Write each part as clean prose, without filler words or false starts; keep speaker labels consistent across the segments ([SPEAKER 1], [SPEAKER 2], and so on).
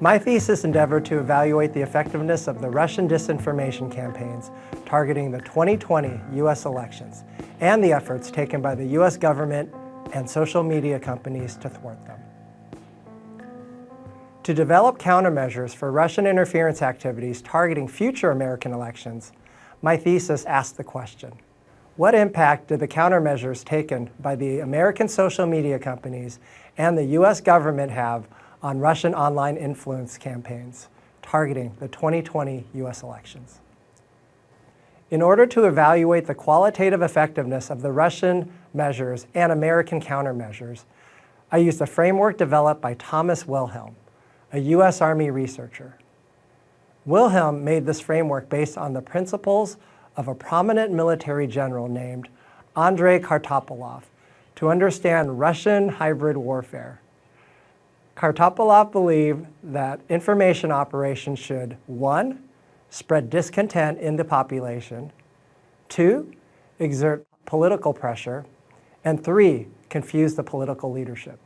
[SPEAKER 1] My thesis endeavored to evaluate the effectiveness of the Russian disinformation campaigns targeting the 2020 U.S. elections and the efforts taken by the U.S. government and social media companies to thwart them. To develop countermeasures for Russian interference activities targeting future American elections, my thesis asked the question: what impact did the countermeasures taken by the American social media companies and the U.S. government have on Russian online influence campaigns targeting the 2020 U.S. elections? In order to evaluate the qualitative effectiveness of the Russian measures and American countermeasures, I used a framework developed by Thomas Wilhelm, a U.S. Army researcher. Wilhelm made this framework based on the principles of a prominent military general named Andrei Kartapolov to understand Russian hybrid warfare. Kartapolov believed that information operations should 1. Spread discontent in the population, 2. Exert political pressure, and 3. Confuse the political leadership.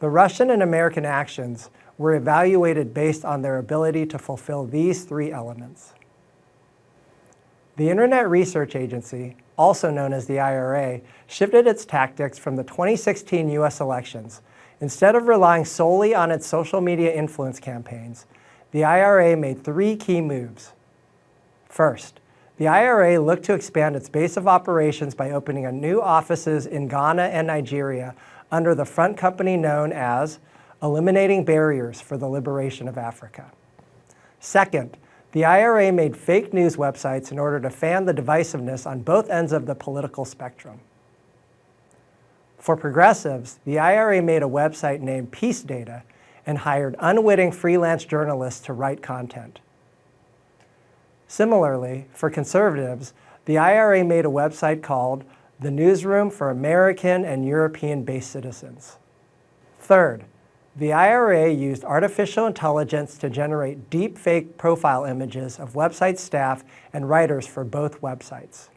[SPEAKER 1] The Russian and American actions were evaluated based on their ability to fulfill these 3 elements. The Internet Research Agency, also known as the IRA, shifted its tactics from the 2016 U.S. elections. Instead of relying solely on its social media influence campaigns, the IRA made 3 key moves. First, the IRA looked to expand its base of operations by opening new offices in Ghana and Nigeria under the front company known as Eliminating Barriers for the Liberation of Africa. Second, the IRA made fake news websites in order to fan the divisiveness on both ends of the political spectrum. For progressives, the IRA made a website named Peace Data and hired unwitting freelance journalists to write content. Similarly, for conservatives, the IRA made a website called The Newsroom for American and European-based citizens. Third, the IRA used artificial intelligence to generate deep-fake profile images of website staff and writers for both websites.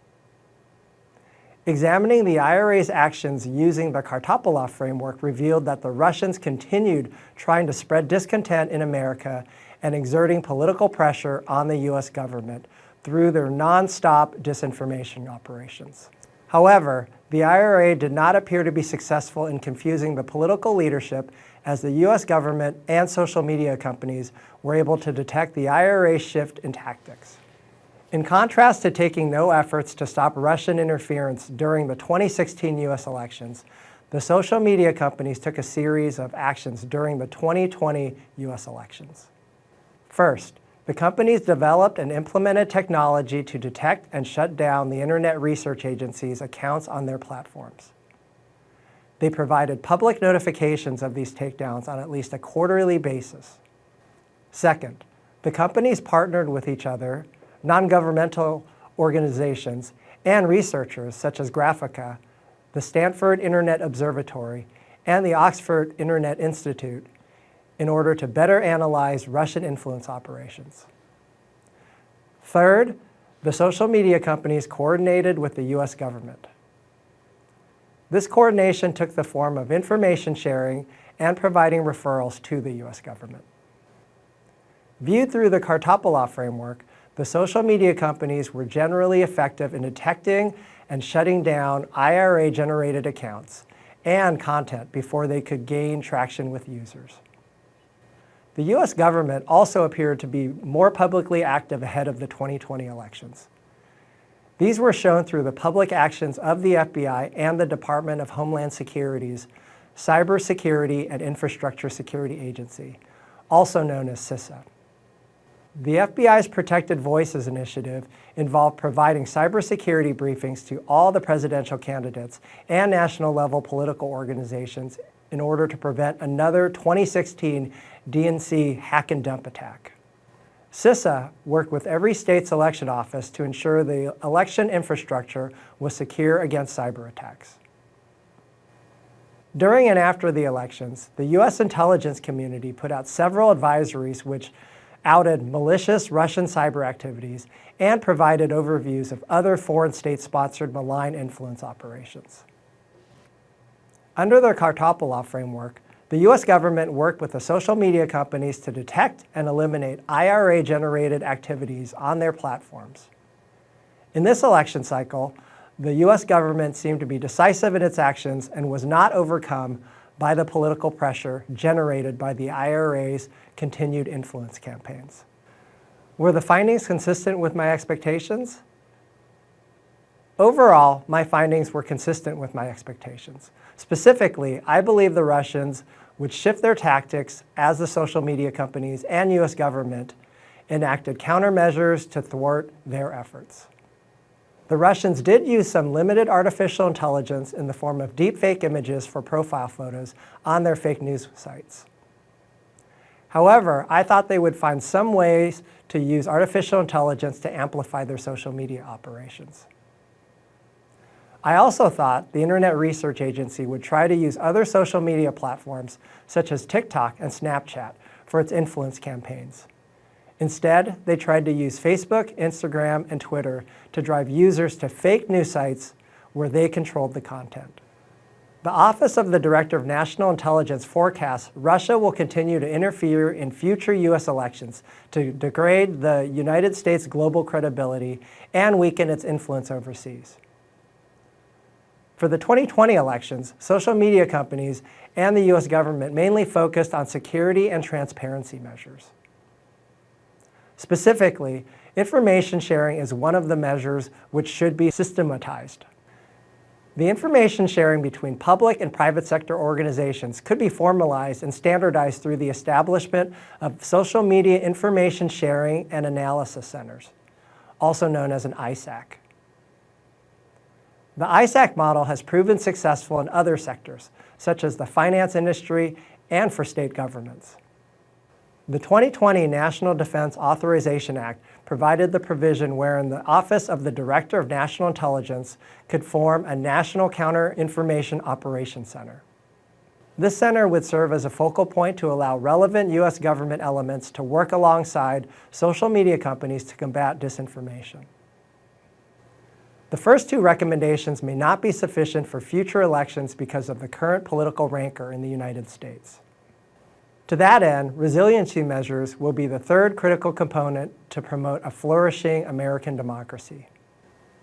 [SPEAKER 1] Examining the IRA's actions using the Kartapolov framework revealed that the Russians continued trying to spread discontent in America and exerting political pressure on the U.S. government through their non-stop disinformation operations. However, the IRA did not appear to be successful in confusing the political leadership, as the U.S. government and social media companies were able to detect the IRA's shift in tactics. In contrast to taking no efforts to stop Russian interference during the 2016 U.S. elections, the social media companies took a series of actions during the 2020 U.S. elections. First, the companies developed and implemented technology to detect and shut down the Internet Research Agency's accounts on their platforms. They provided public notifications of these takedowns on at least a quarterly basis. Second, the companies partnered with each other, non-governmental organizations, and researchers such as Graphica, the Stanford Internet Observatory, and the Oxford Internet Institute in order to better analyze Russian influence operations. Third, the social media companies coordinated with the U.S. government. This coordination took the form of information sharing and providing referrals to the U.S. government. Viewed through the Kartapolov framework, the social media companies were generally effective in detecting and shutting down IRA-generated accounts and content before they could gain traction with users. The U.S. government also appeared to be more publicly active ahead of the 2020 elections. These were shown through the public actions of the FBI and the Department of Homeland Security's Cybersecurity and Infrastructure Security Agency, also known as CISA. The FBI's Protected Voices initiative involved providing cybersecurity briefings to all the presidential candidates and national-level political organizations in order to prevent another 2016 DNC hack and dump attack. CISA worked with every state's election office to ensure the election infrastructure was secure against cyber attacks. During and after the elections, the U.S. intelligence community put out several advisories which outed malicious Russian cyber activities and provided overviews of other foreign state-sponsored malign influence operations. Under the Kartapolov framework, The U.S. government worked with the social media companies to detect and eliminate IRA-generated activities on their platforms. In this election cycle, the U.S. government seemed to be decisive in its actions and was not overcome by the political pressure generated by the IRA's continued influence campaigns. Were the findings consistent with my expectations? Overall, my findings were consistent with my expectations. Specifically, I believe the Russians would shift their tactics as the social media companies and U.S. government enacted countermeasures to thwart their efforts. The Russians did use some limited artificial intelligence in the form of deepfake images for profile photos on their fake news sites. However, I thought they would find some ways to use artificial intelligence to amplify their social media operations. I also thought the Internet Research Agency would try to use other social media platforms, such as TikTok and Snapchat, for its influence campaigns. Instead, they tried to use Facebook, Instagram, and Twitter to drive users to fake news sites where they controlled the content. The Office of the Director of National Intelligence forecasts Russia will continue to interfere in future U.S. elections to degrade the United States' global credibility and weaken its influence overseas. For the 2020 elections, social media companies and the U.S. government mainly focused on security and transparency measures. Specifically, information sharing is one of the measures which should be systematized. The information sharing between public and private sector organizations could be formalized and standardized through the establishment of social media information sharing and analysis centers, also known as an ISAC. The ISAC model has proven successful in other sectors, such as the finance industry and for state governments. The 2020 National Defense Authorization Act provided the provision wherein the Office of the Director of National Intelligence could form a National Counter-Information Operations Center. This center would serve as a focal point to allow relevant U.S. government elements to work alongside social media companies to combat disinformation. The first two recommendations may not be sufficient for future elections because of the current political rancor in the United States. To that end, resiliency measures will be the third critical component to promote a flourishing American democracy.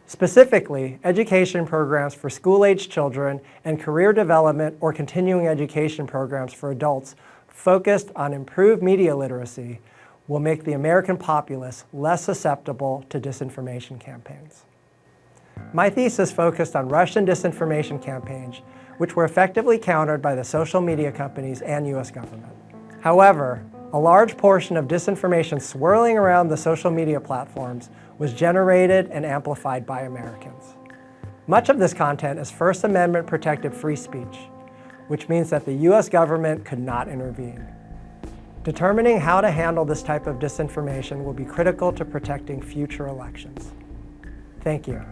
[SPEAKER 1] Specifically, education programs for school-aged children and career development or continuing education programs for adults focused on improved media literacy will make the American populace less susceptible to disinformation campaigns. My thesis focused on Russian disinformation campaigns, which were effectively countered by the social media companies and U.S. government. However, a large portion of disinformation swirling around the social media platforms was generated and amplified by Americans. Much of this content is First Amendment protected free speech, which means that the U.S. government could not intervene. Determining how to handle this type of disinformation will be critical to protecting future elections. Thank you.